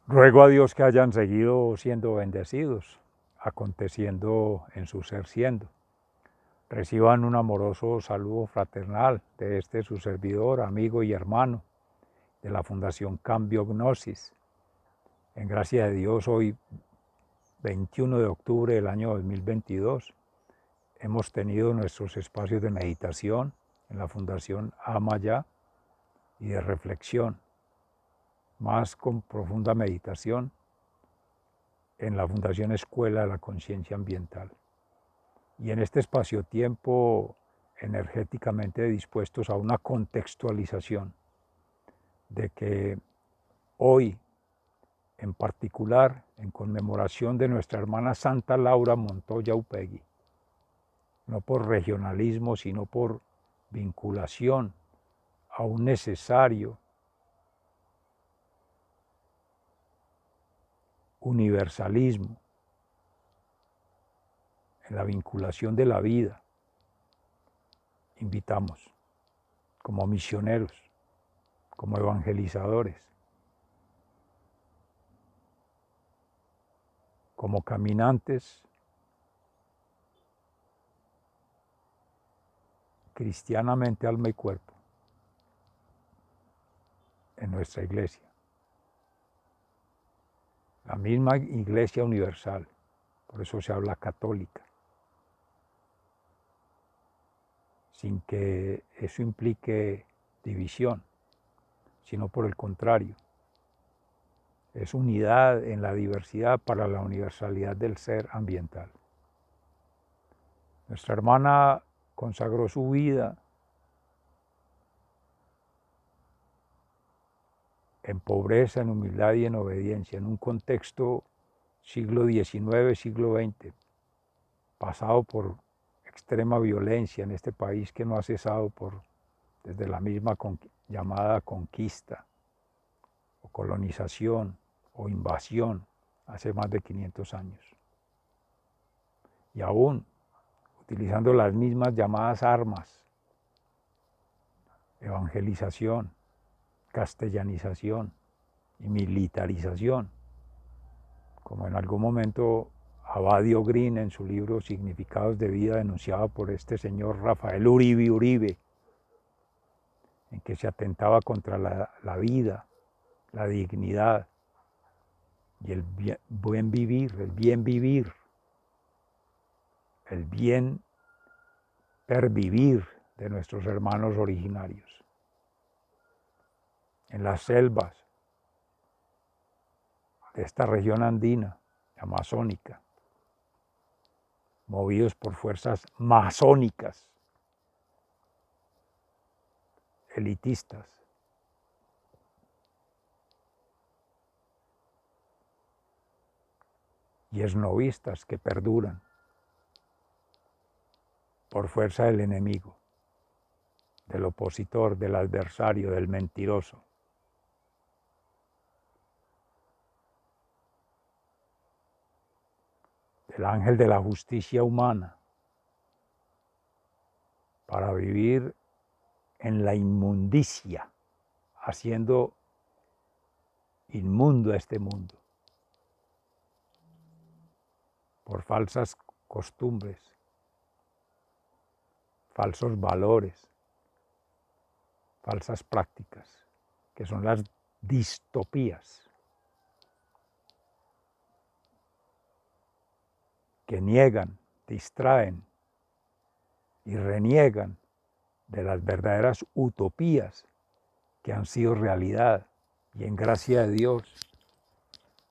Ruego a Dios que hayan seguido siendo bendecidos, aconteciendo en su ser siendo. Reciban un amoroso saludo fraternal de este su servidor, amigo y hermano de la Fundación Cambio Gnosis. En gracia de Dios, hoy 21 de octubre del año 2022, hemos tenido nuestros espacios de meditación en la Fundación Amaya y de reflexión, más con profunda meditación en la Fundación Escuela de la Conciencia Ambiental. Y en este espacio-tiempo energéticamente dispuestos a una contextualización de que hoy, en particular, en conmemoración de nuestra hermana Santa Laura Montoya Upegui, no por regionalismo, sino por vinculación a un necesario universalismo en la vinculación de la vida, invitamos como misioneros, como evangelizadores, como caminantes cristianamente alma y cuerpo en nuestra iglesia. La misma iglesia universal, por eso se habla católica, sin que eso implique división, sino por el contrario, es unidad en la diversidad para la universalidad del ser ambiental. Nuestra hermana consagró su vida en pobreza, en humildad y en obediencia, en un contexto siglo XIX, siglo XX, pasado por extrema violencia en este país que no ha cesado desde la misma llamada conquista o colonización o invasión hace más de 500 años. Y aún utilizando las mismas llamadas armas, evangelización, castellanización y militarización, como en algún momento Abadio Green en su libro Significados de Vida denunciaba por este señor Rafael Uribe Uribe, en que se atentaba contra la vida, la dignidad y el buen vivir, el bien pervivir de nuestros hermanos originarios. En las selvas de esta región andina, amazónica, movidos por fuerzas masónicas, elitistas, y esnovistas que perduran por fuerza del enemigo, del opositor, del adversario, del mentiroso. Del ángel de la justicia humana, para vivir en la inmundicia, haciendo inmundo a este mundo, por falsas costumbres, falsos valores, falsas prácticas, que son las distopías, que niegan, distraen y reniegan de las verdaderas utopías que han sido realidad y en gracia de Dios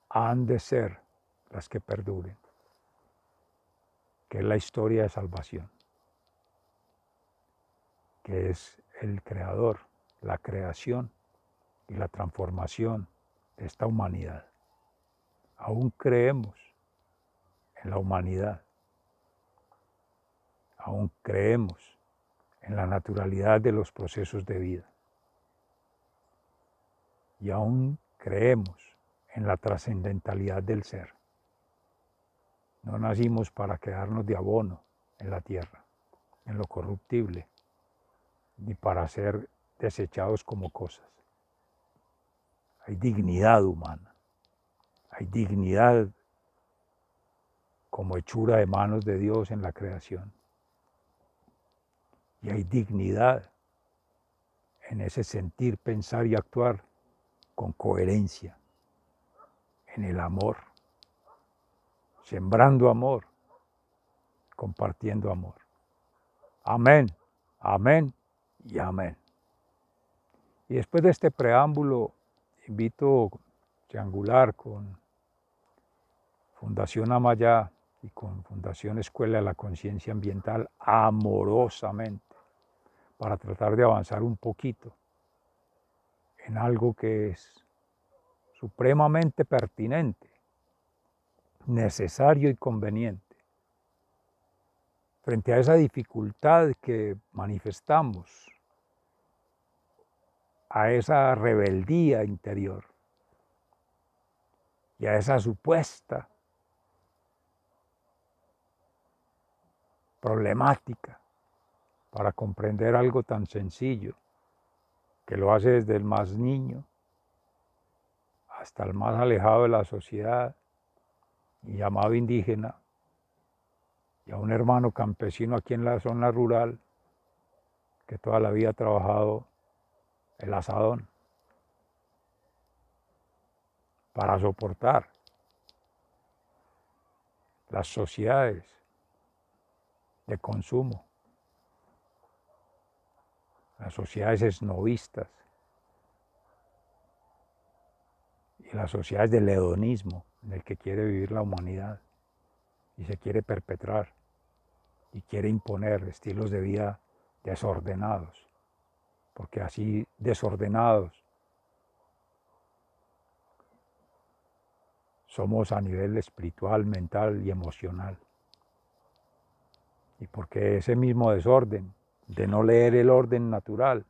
han de ser las que perduren, que es la historia de salvación, que es el creador, la creación y la transformación de esta humanidad. Aún creemos en la humanidad, aún creemos en la naturalidad de los procesos de vida y aún creemos en la trascendentalidad del ser. No nacimos para quedarnos de abono en la tierra, en lo corruptible, ni para ser desechados como cosas. Hay dignidad humana, hay dignidad como hechura de manos de Dios en la creación. Y hay dignidad en ese sentir, pensar y actuar con coherencia, en el amor, sembrando amor, compartiendo amor. Amén, amén y amén. Y después de este preámbulo, invito a triangular con Fundación Amayá y con Fundación Escuela de la Conciencia Ambiental amorosamente para tratar de avanzar un poquito en algo que es supremamente pertinente, necesario y conveniente. Frente a esa dificultad que manifestamos, a esa rebeldía interior y a esa supuesta problemática para comprender algo tan sencillo que lo hace desde el más niño hasta el más alejado de la sociedad y llamado indígena, y a un hermano campesino aquí en la zona rural que toda la vida ha trabajado el asadón para soportar las sociedades de consumo, las sociedades esnovistas y las sociedades del hedonismo en el que quiere vivir la humanidad y se quiere perpetrar y quiere imponer estilos de vida desordenados, porque así desordenados somos a nivel espiritual, mental y emocional. Y porque ese mismo desorden de no leer el orden natural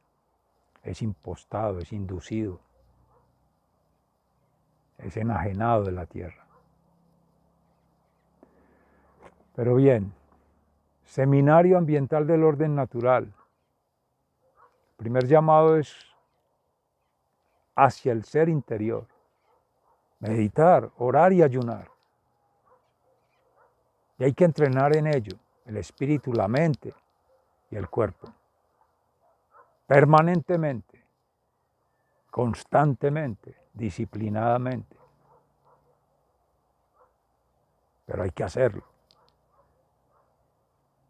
es impostado, es inducido, es enajenado de la tierra. Pero bien, Seminario Ambiental del Orden Natural. El primer llamado es hacia el ser interior. Meditar, orar y ayunar. Y hay que entrenar en ello el espíritu, la mente y el cuerpo. Permanentemente, constantemente, disciplinadamente. Pero hay que hacerlo.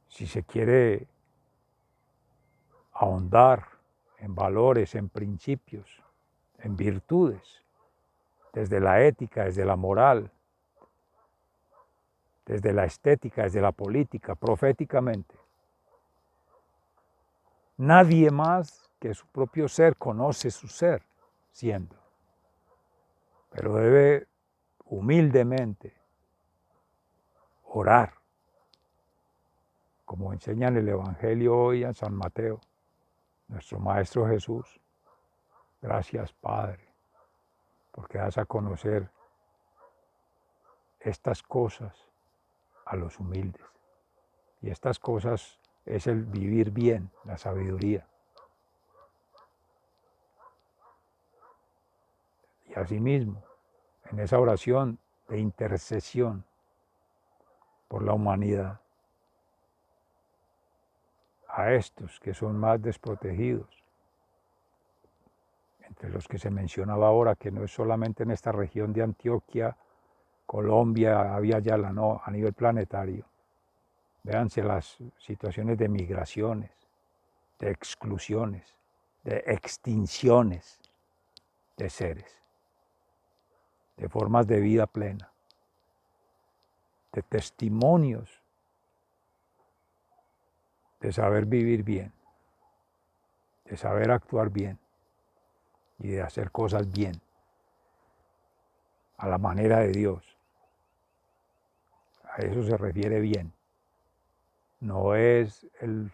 Si se quiere ahondar en valores, en principios, en virtudes, desde la ética, desde la moral, desde la estética, desde la política, proféticamente. Nadie más que su propio ser conoce su ser siendo, pero debe humildemente orar, como enseña en el Evangelio hoy en San Mateo, nuestro Maestro Jesús. Gracias, Padre, porque das a conocer estas cosas a los humildes. Y estas cosas es el vivir bien, la sabiduría. Y asimismo, en esa oración de intercesión por la humanidad, a estos que son más desprotegidos, entre los que se mencionaba ahora, que no es solamente en esta región de Antioquia, Colombia, Abya Yala, no, a nivel planetario. Véanse las situaciones de migraciones, de exclusiones, de extinciones de seres, de formas de vida plena, de testimonios de saber vivir bien, de saber actuar bien y de hacer cosas bien, a la manera de Dios. A eso se refiere bien. No es el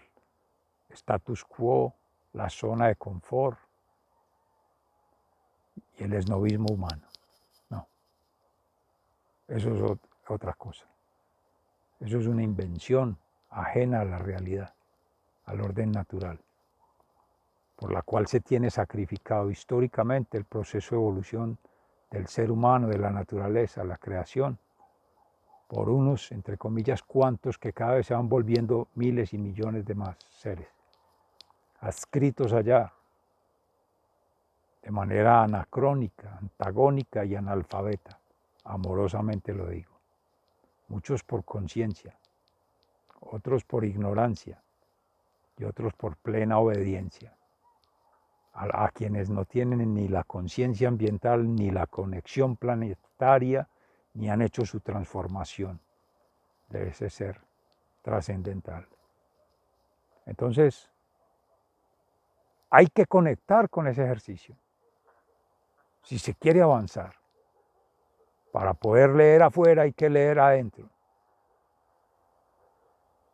status quo, la zona de confort y el esnovismo humano. No, eso es otra cosa. Eso es una invención ajena a la realidad, al orden natural, por la cual se tiene sacrificado históricamente el proceso de evolución del ser humano, de la naturaleza, la creación, por unos, entre comillas, cuantos que cada vez se van volviendo miles y millones de más seres, adscritos allá, de manera anacrónica, antagónica y analfabeta, amorosamente lo digo. Muchos por conciencia, otros por ignorancia y otros por plena obediencia. A quienes no tienen ni la conciencia ambiental, ni la conexión planetaria, ni han hecho su transformación de ese ser trascendental. Entonces, hay que conectar con ese ejercicio. Si se quiere avanzar, para poder leer afuera hay que leer adentro.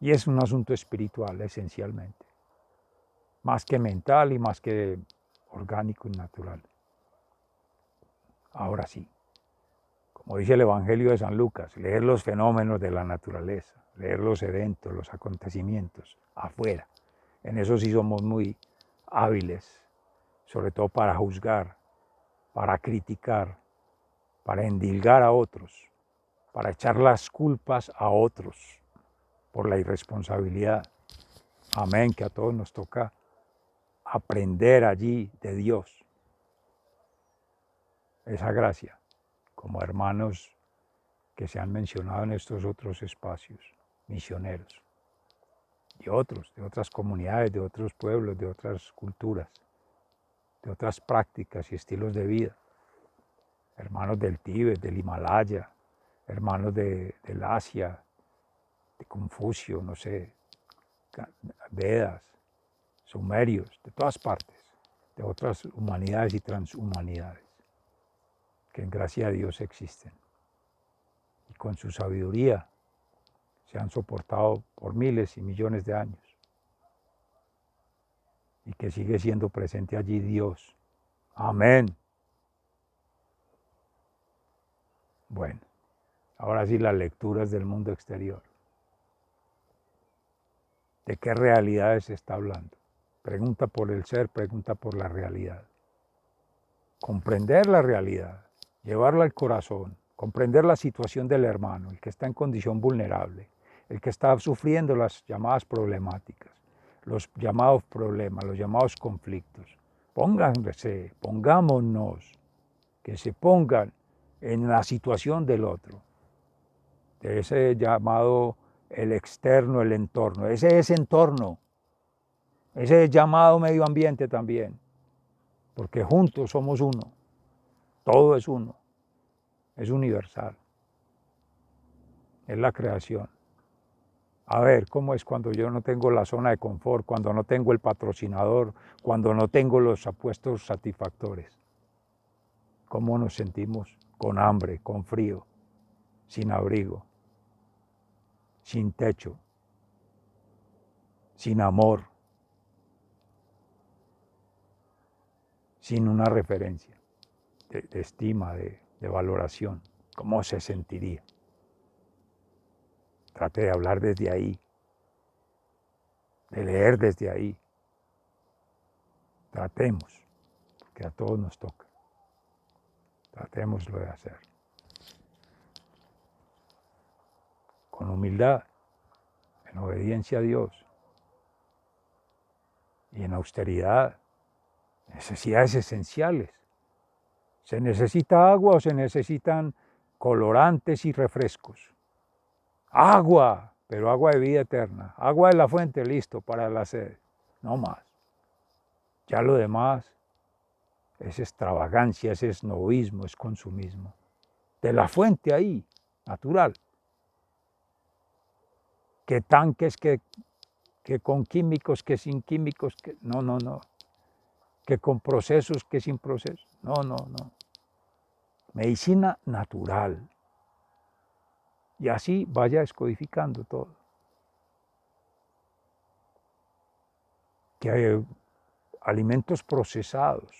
Y es un asunto espiritual, esencialmente. Más que mental y más que orgánico y natural. Ahora sí, como dice el Evangelio de San Lucas, leer los fenómenos de la naturaleza, leer los eventos, los acontecimientos afuera. En eso sí somos muy hábiles, sobre todo para juzgar, para criticar, para endilgar a otros, para echar las culpas a otros por la irresponsabilidad. Amén, que a todos nos toca aprender allí de Dios esa gracia, como hermanos que se han mencionado en estos otros espacios, misioneros, y otros, de otras comunidades, de otros pueblos, de otras culturas, de otras prácticas y estilos de vida, hermanos del Tíbet, del Himalaya, hermanos del Asia, de Confucio, no sé, Vedas, sumerios, de todas partes, de otras humanidades y transhumanidades, que en gracia de Dios existen. Y con su sabiduría se han soportado por miles y millones de años. Y que sigue siendo presente allí Dios. Amén. Bueno, ahora sí las lecturas del mundo exterior. ¿De qué realidades se está hablando? Pregunta por el ser, pregunta por la realidad. Comprender la realidad, llevarla al corazón, comprender la situación del hermano, el que está en condición vulnerable, el que está sufriendo las llamadas problemáticas, los llamados problemas, los llamados conflictos. Pónganse, pongámonos, que se pongan en la situación del otro, de ese llamado el externo, el entorno, ese es entorno, ese es llamado medio ambiente también, porque juntos somos uno, todo es uno, es universal, es la creación. A ver, ¿cómo es cuando yo no tengo la zona de confort, cuando no tengo el patrocinador, cuando no tengo los apuestos satisfactores? ¿Cómo nos sentimos con hambre, con frío, sin abrigo, sin techo, sin amor, sin una referencia de estima, de valoración? ¿Cómo se sentiría? Trate de hablar desde ahí, de leer desde ahí. Tratemos, que a todos nos toca. Tratémoslo de hacer. Con humildad, en obediencia a Dios y en austeridad, necesidades esenciales. ¿Se necesita agua o se necesitan colorantes y refrescos? Agua, pero agua de vida eterna. Agua de la fuente, listo, para la sed. No más. Ya lo demás es extravagancia, es esnovismo, es consumismo. De la fuente ahí, natural. Que tanques, que con químicos, que sin químicos, que no, no, no. Que con procesos, que sin procesos. No, no, no. Medicina natural. Y así vaya descodificando todo. Que hay alimentos procesados,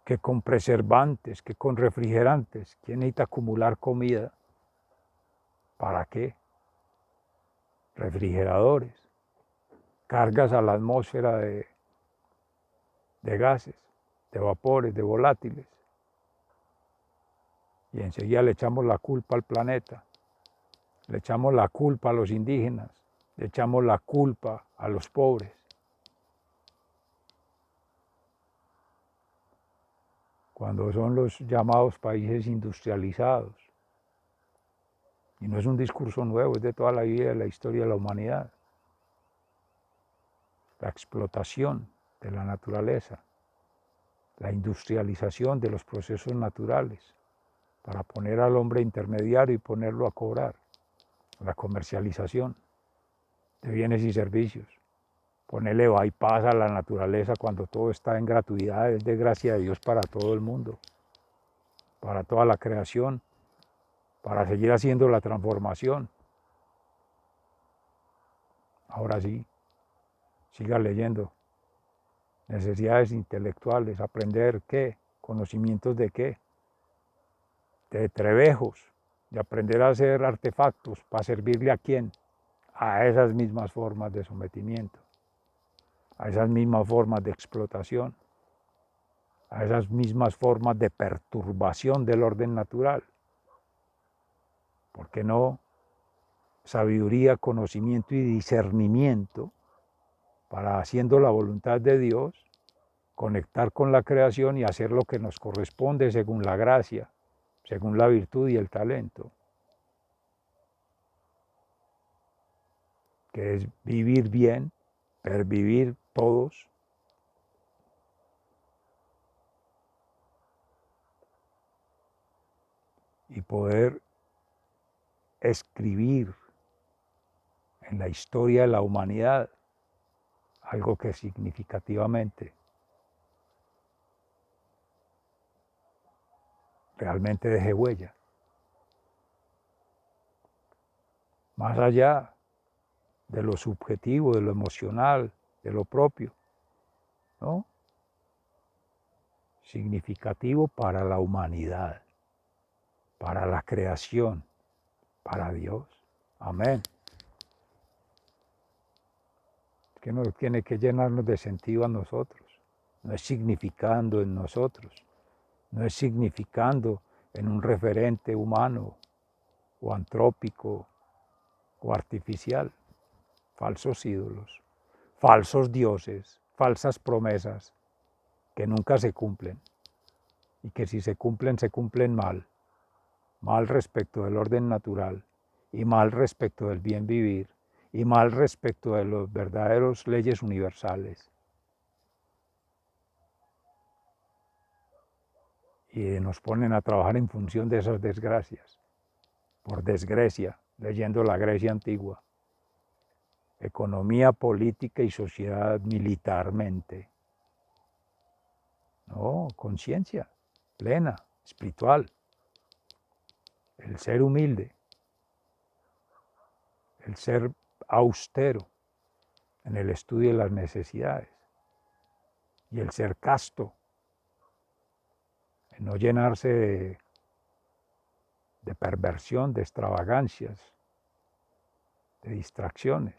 que con preservantes, que con refrigerantes. ¿Quién necesita acumular comida? ¿Para qué? Refrigeradores, cargas a la atmósfera de gases, de vapores, de volátiles. Y enseguida le echamos la culpa al planeta, le echamos la culpa a los indígenas, le echamos la culpa a los pobres. Cuando son los llamados países industrializados. Y no es un discurso nuevo, es de toda la vida de la historia de la humanidad. La explotación de la naturaleza, la industrialización de los procesos naturales, para poner al hombre intermediario y ponerlo a cobrar, la comercialización de bienes y servicios, ponerle bypass a la naturaleza cuando todo está en gratuidad, es de gracia de Dios para todo el mundo, para toda la creación, para seguir haciendo la transformación. Ahora sí, siga leyendo. Necesidades intelectuales, aprender qué, conocimientos de qué, de trebejos, de aprender a hacer artefactos para servirle a quién, a esas mismas formas de sometimiento, a esas mismas formas de explotación, a esas mismas formas de perturbación del orden natural. ¿Por qué no sabiduría, conocimiento y discernimiento para, haciendo la voluntad de Dios, conectar con la creación y hacer lo que nos corresponde según la gracia, según la virtud y el talento, que es vivir bien, pervivir todos, y poder escribir en la historia de la humanidad algo que significativamente realmente deje huella. Más allá de lo subjetivo, de lo emocional, de lo propio, ¿no? Significativo para la humanidad, para la creación, para Dios. Amén. Que no tiene que llenarnos de sentido a nosotros, no es significando en nosotros, no es significando en un referente humano o antrópico o artificial, falsos ídolos, falsos dioses, falsas promesas que nunca se cumplen y que si se cumplen mal, mal respecto del orden natural y mal respecto del bien vivir y mal respecto de las verdaderas leyes universales. Y nos ponen a trabajar en función de esas desgracias, por desgracia, leyendo la Grecia antigua. Economía, política y sociedad militarmente. No, conciencia plena, espiritual. El ser humilde, el ser austero en el estudio de las necesidades y el ser casto, en no llenarse de perversión, de extravagancias, de distracciones.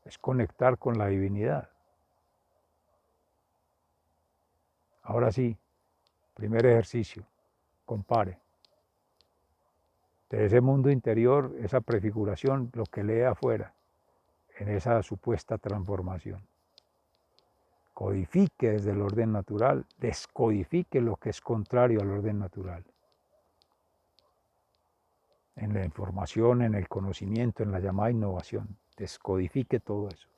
Es conectar con la divinidad. Ahora sí, primer ejercicio, compare. De ese mundo interior, esa prefiguración, lo que lee afuera, en esa supuesta transformación. Codifique desde el orden natural, descodifique lo que es contrario al orden natural. En la información, en el conocimiento, en la llamada innovación, descodifique todo eso.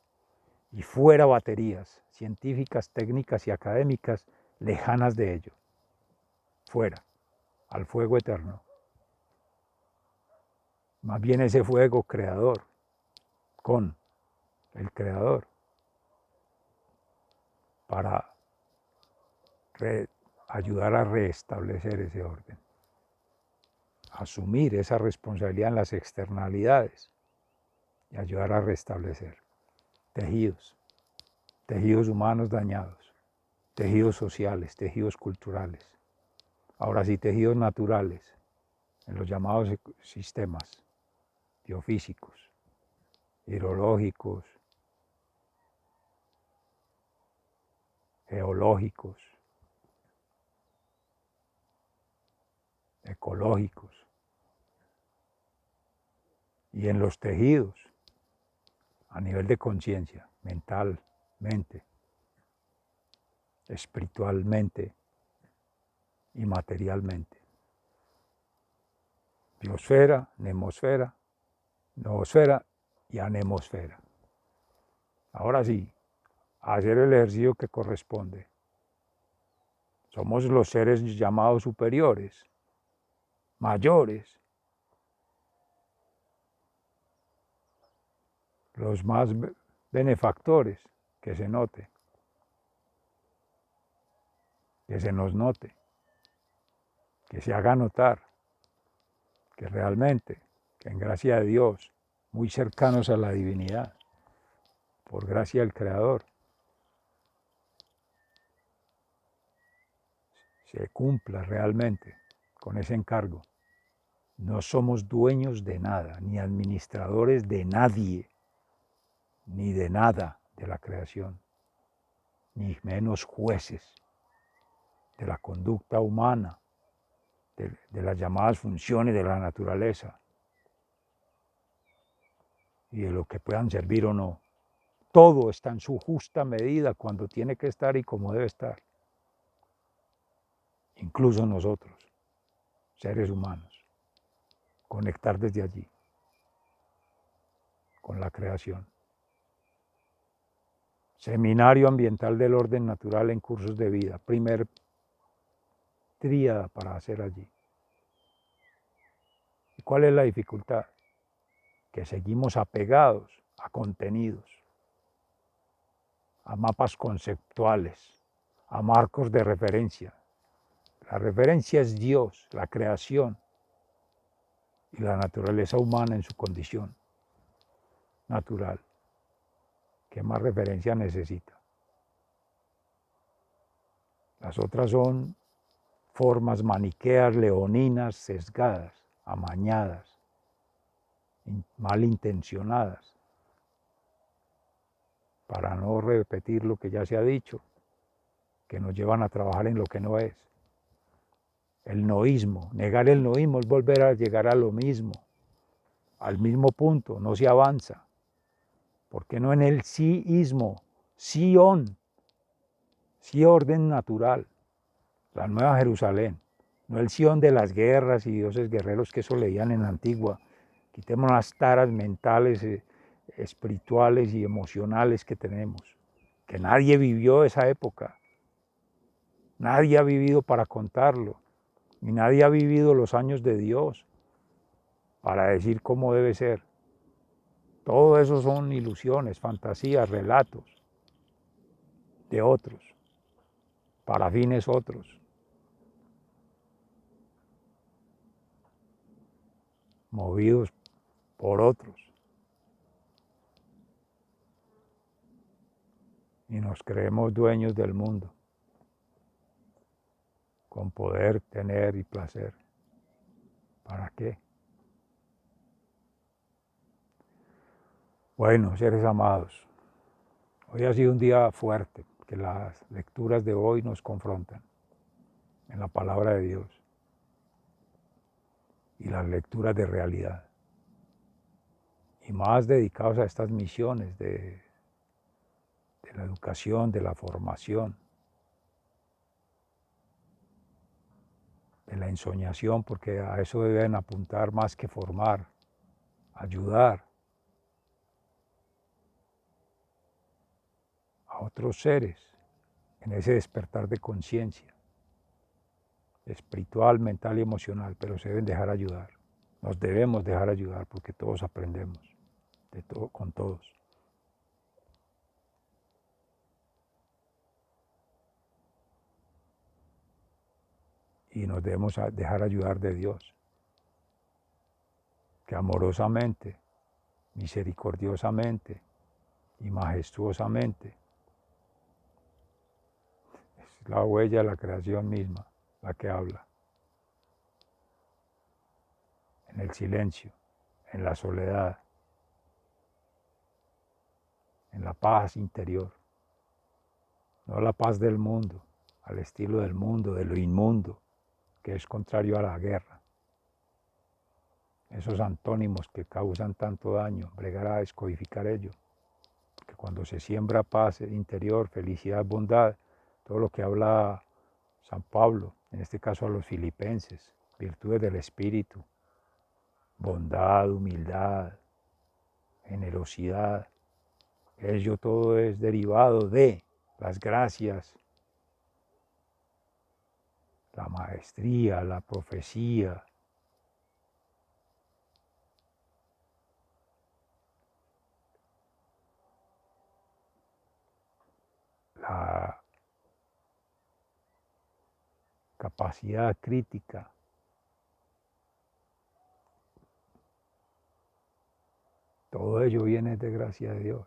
Y fuera baterías científicas, técnicas y académicas lejanas de ello. Fuera, al fuego eterno. Más bien ese fuego creador, con el creador, para ayudar a restablecer ese orden. Asumir esa responsabilidad en las externalidades y ayudar a restablecer tejidos, tejidos humanos dañados, tejidos sociales, tejidos culturales, ahora sí tejidos naturales, en los llamados sistemas biofísicos, hidrológicos, geológicos, ecológicos, y en los tejidos, a nivel de conciencia, mentalmente, espiritualmente y materialmente. Biosfera, nemosfera, noosfera y anemosfera. Ahora sí, a hacer el ejercicio que corresponde. Somos los seres llamados superiores, mayores, los más benefactores, que se note, que se nos note, que se haga notar, que realmente, que en gracia de Dios, muy cercanos a la divinidad, por gracia del Creador, se cumpla realmente con ese encargo. No somos dueños de nada, ni administradores de nadie, ni de nada de la creación, ni menos jueces de la conducta humana, de las llamadas funciones de la naturaleza y de lo que puedan servir o no. Todo está en su justa medida, cuando tiene que estar y como debe estar. Incluso nosotros, seres humanos, conectar desde allí, con la creación. Seminario Ambiental del Orden Natural en Cursos de Vida, primer tríada para hacer allí. ¿Y cuál es la dificultad? Que seguimos apegados a contenidos, a mapas conceptuales, a marcos de referencia. La referencia es Dios, la creación y la naturaleza humana en su condición natural. ¿Qué más referencia necesita? Las otras son formas maniqueas, leoninas, sesgadas, amañadas, malintencionadas, para no repetir lo que ya se ha dicho, que nos llevan a trabajar en lo que no es. El noísmo, negar el noísmo es volver a llegar a lo mismo, al mismo punto, no se avanza. ¿Por qué no en el síismo? Sion, sí orden natural, la Nueva Jerusalén, no el Sion de las guerras y dioses guerreros que eso leían en la antigua. Quitemos las taras mentales, espirituales y emocionales que tenemos, que nadie vivió esa época, nadie ha vivido para contarlo, y nadie ha vivido los años de Dios para decir cómo debe ser. Todo eso son ilusiones, fantasías, relatos de otros, para fines otros, movidos por otros. Y nos creemos dueños del mundo, con poder, tener y placer. ¿Para qué? Bueno, seres amados, hoy ha sido un día fuerte, que las lecturas de hoy nos confrontan en la palabra de Dios y las lecturas de realidad. Y más dedicados a estas misiones de la educación, de la formación, de la ensoñación, porque a eso deben apuntar más que formar, ayudar a otros seres en ese despertar de conciencia espiritual, mental y emocional, pero se deben dejar ayudar. Nos debemos dejar ayudar porque todos aprendemos de todo, con todos. Y nos debemos dejar ayudar de Dios, que amorosamente, misericordiosamente y majestuosamente es la huella de la creación misma la que habla. En el silencio, en la soledad, en la paz interior, no la paz del mundo, al estilo del mundo, de lo inmundo, que es contrario a la guerra. Esos antónimos que causan tanto daño, bregar a descodificar ello. Que cuando se siembra paz interior, felicidad, bondad, todo lo que habla San Pablo, en este caso a los filipenses, virtudes del espíritu, bondad, humildad, generosidad, ello todo es derivado de las gracias, la maestría, la profecía, la capacidad crítica. Todo ello viene de gracia de Dios,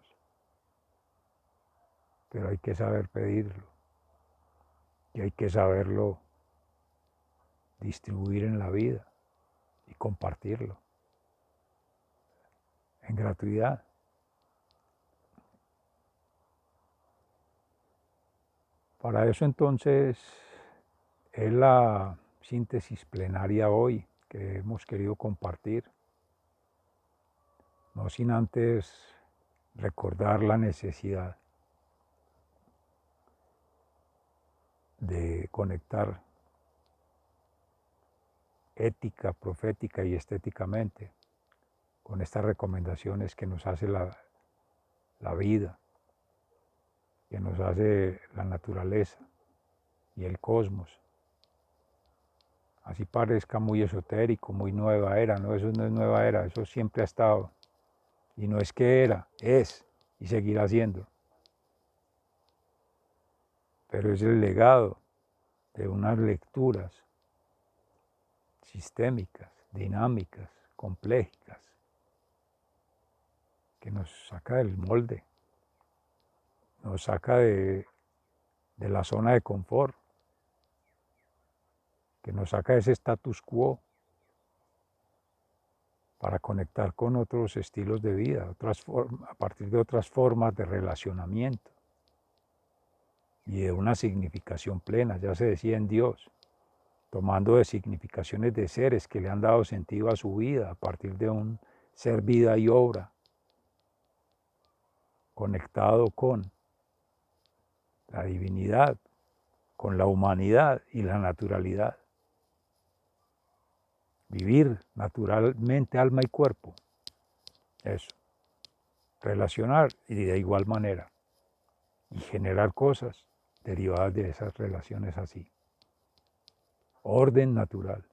pero hay que saber pedirlo y hay que saberlo distribuir en la vida y compartirlo en gratuidad. Para eso entonces es la síntesis plenaria hoy que hemos querido compartir, no sin antes recordar la necesidad de conectar ética, profética y estéticamente con estas recomendaciones que nos hace la vida, que nos hace la naturaleza y el cosmos. Así parezca muy esotérico, muy nueva era, no, eso no es nueva era, eso siempre ha estado. Y no es que era, es y seguirá siendo. Pero es el legado de unas lecturas sistémicas, dinámicas, complejas, que nos saca del molde, nos saca de la zona de confort, que nos saca de ese status quo para conectar con otros estilos de vida, a partir de otras formas de relacionamiento y de una significación plena, ya se decía en Dios, tomando de significaciones de seres que le han dado sentido a su vida a partir de un ser, vida y obra, conectado con la divinidad, con la humanidad y la naturalidad. Vivir naturalmente alma y cuerpo, eso, relacionar y de igual manera, y generar cosas derivadas de esas relaciones así. Orden natural.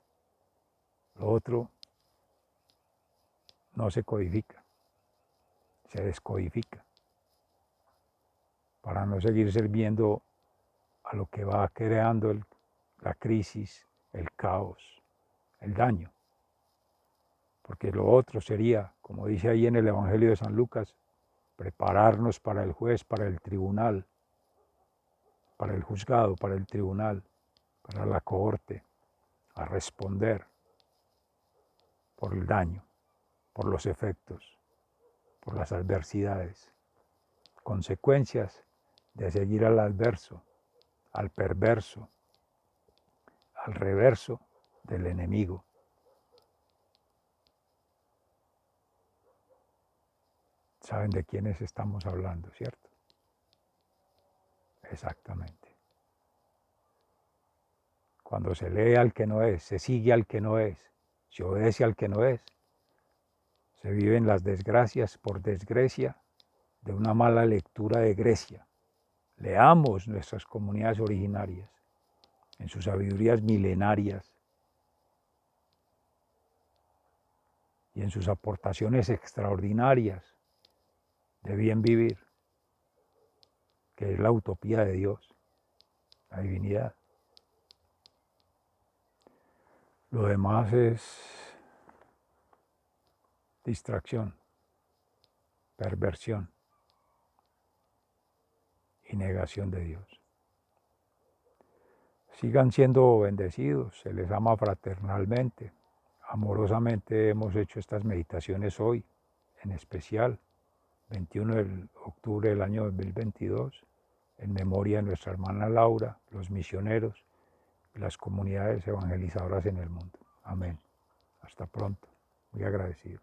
Lo otro no se codifica, se descodifica, para no seguir sirviendo a lo que va creando la crisis, el caos, el daño. Porque lo otro sería, como dice ahí en el Evangelio de San Lucas, prepararnos para el juez, para el tribunal, para el juzgado, para el tribunal, para la cohorte, a responder por el daño, por los efectos, por las adversidades, consecuencias de seguir al adverso, al perverso, al reverso del enemigo. Saben de quiénes estamos hablando, ¿cierto? Exactamente. Cuando se lee al que no es, se sigue al que no es, se obedece al que no es, se viven las desgracias por desgracia de una mala lectura de Grecia. Leamos nuestras comunidades originarias en sus sabidurías milenarias y en sus aportaciones extraordinarias de bien vivir, que es la utopía de Dios, la divinidad. Lo demás es distracción, perversión y negación de Dios. Sigan siendo bendecidos, se les ama fraternalmente. Amorosamente hemos hecho estas meditaciones hoy, en especial, 21 de octubre del año 2022, en memoria de nuestra hermana Laura, los misioneros y las comunidades evangelizadoras en el mundo. Amén. Hasta pronto. Muy agradecido.